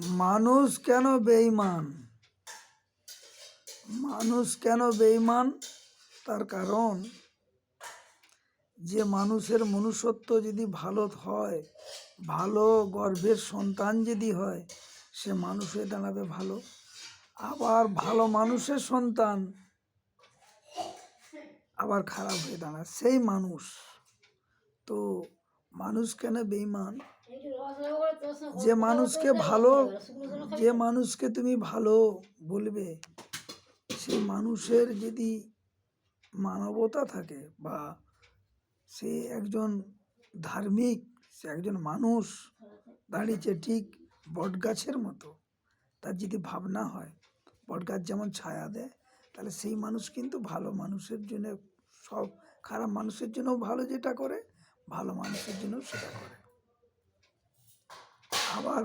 মানুষ কেন বেঈমান? মানুষ কেন বেঈমান? তার কারণ যে মানুষের মনুষ্যত্ব যদি ভালো হয়, ভালো গর্ভের সন্তান যদি হয়, সে মানুষ হয়ে দাঁড়াবে ভালো। আবার ভালো মানুষের সন্তান আবার খারাপ হয়ে দাঁড়ায়, সেই মানুষ। তো মানুষ কেন বেঈমান? যে মানুষকে তুমি ভালো বলবে, সেই মানুষের যদি মানবতা থাকে বা সে একজন ধার্মিক, সে একজন মানুষ দাঁড়িয়েছে ঠিক বটগাছের মতো, তার যদি ভাবনা হয় বটগাছ যেমন ছায়া দেয়, তাহলে সেই মানুষ কিন্তু ভালো মানুষের জন্য, সব খারাপ মানুষের জন্য ভালো যেটা করে, ভালো মানুষের জন্য সেটা করে। আবার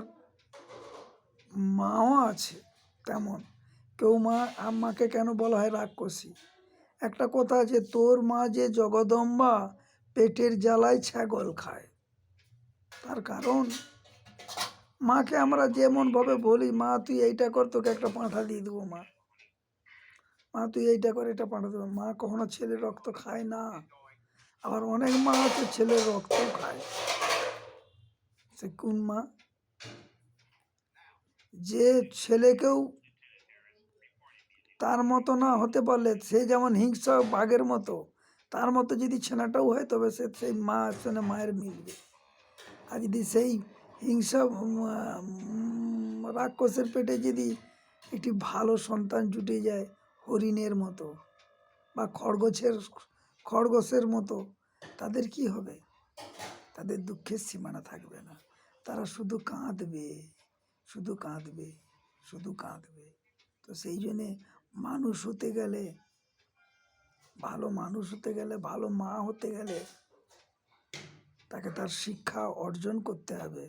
মাও আছে তেমন। কেউ মাকে কেন বলা হয় রাক্ষসী? একটা কথা আছে, তোর মা যে জগদম্বা, পেটের জ্বালায় ছাগল খায়। তার কারণ মাকে আমরা যেমন ভাবে বলি, মা তুই এইটা কর, তোকে একটা পাঁঠা দিয়ে দেবো, মা তুই এইটা কর, এটা পাঁঠা দেবো। মা কখনো ছেলের রক্ত খায় না। আবার অনেক মা আছে ছেলের রক্ত খায়। সে কোন মা? যে ছেলেকেও তার মতো না হতে পারলে, সে যেমন হিংসা বাঘের মতো, তার মতো যদি ছেনাটাও হয়, তবে সে সেই সঙ্গে মায়ের মিলবে। আর যদি সেই হিংসা রাক্ষসের পেটে যদি একটি ভালো সন্তান জুটে যায়, হরিণের মতো বা খরগোশের মতো, তাদের কি হবে? তাদের দুঃখের সীমানা থাকবে না। তারা শুধু কাঁদবে, শুধু কাঁদবে, শুধু কাঁদবে। তো সেই জন্যে মানুষ হতে গেলে, ভালো মানুষ হতে গেলে, ভালো মা হতে গেলে, তাকে তার শিক্ষা অর্জন করতে হবে,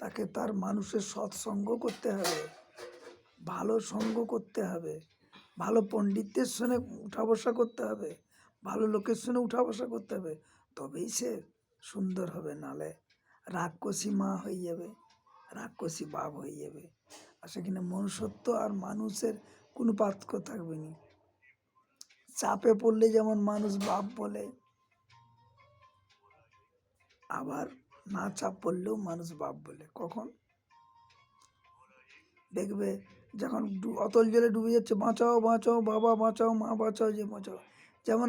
তাকে তার মানুষের সৎসঙ্গ করতে হবে, ভালো সঙ্গ করতে হবে, ভালো পণ্ডিতদের সঙ্গে উঠা বসা করতে হবে, ভালো লোকের সঙ্গে উঠা বসা করতে হবে, তবেই সে সুন্দর হবে। নালে রাক্ষসী মা হয়ে যাবে, রাক্ষসী বাপ হয়ে যাবে। আর সেখানে মনুষ্যত্ব আর মানুষের কোনো পার্থক্য থাকবে না। চাপে পড়লে যেমন মানুষ বাপ বলে, আবার না চাপ পড়লেও মানুষ বাপ বলে। কখন দেখবে, যখন অতল জলে ডুবে যাচ্ছে, বাঁচাও বাঁচাও বাবা বাঁচাও, মা বাঁচাও, যে বাঁচাও। যেমন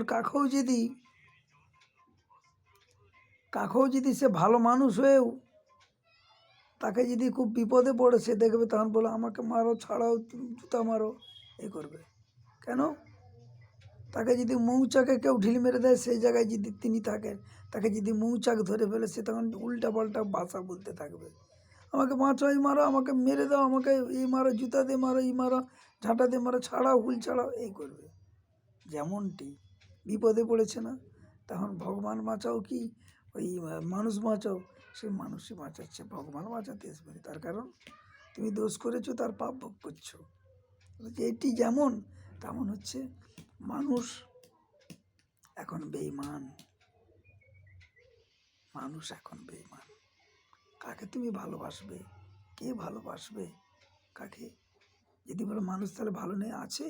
কাকেও যদি সে ভালো মানুষ হয়েও তাকে যদি খুব বিপদে পড়ে, সে দেখবে তখন বলে আমাকে মারো, ছাড়াও, জুতা মারো, এই করবে। কেন? তাকে যদি মৌচাকে কেউ ঢিল মেরে দেয়, সেই জায়গায় যদি তিনি থাকেন, তাকে যদি মৌচাক ধরে ফেলে, সে তখন উল্টা পাল্টা ভাষা বলতে থাকবে। আমাকে বাঁচাও, এই মারো, আমাকে মেরে দাও, আমাকে এই মারো, জুতা দিয়ে মারো, এই মারো, ঝাঁটা দিয়ে মারো, ছাড়াও, হুল ছাড়াও, এই করবে। যেমনটি বিপদে পড়েছে না, তখন ভগবান বাঁচাও কি ওই মানুষ বাঁচাও, সেই মানুষই বাঁচাচ্ছে, ভগবান বাঁচাতে আসবে। তার কারণ তুমি দোষ করেছো, তার পাপ ভোগ করছো। এটি যেমন, তেমন হচ্ছে মানুষ এখন বেঈমান। মানুষ এখন বেঈমান। কাকে তুমি ভালোবাসবে? কে ভালোবাসবে কাকে? যদি বলো মানুষ, তাহলে ভালো নেই আছে।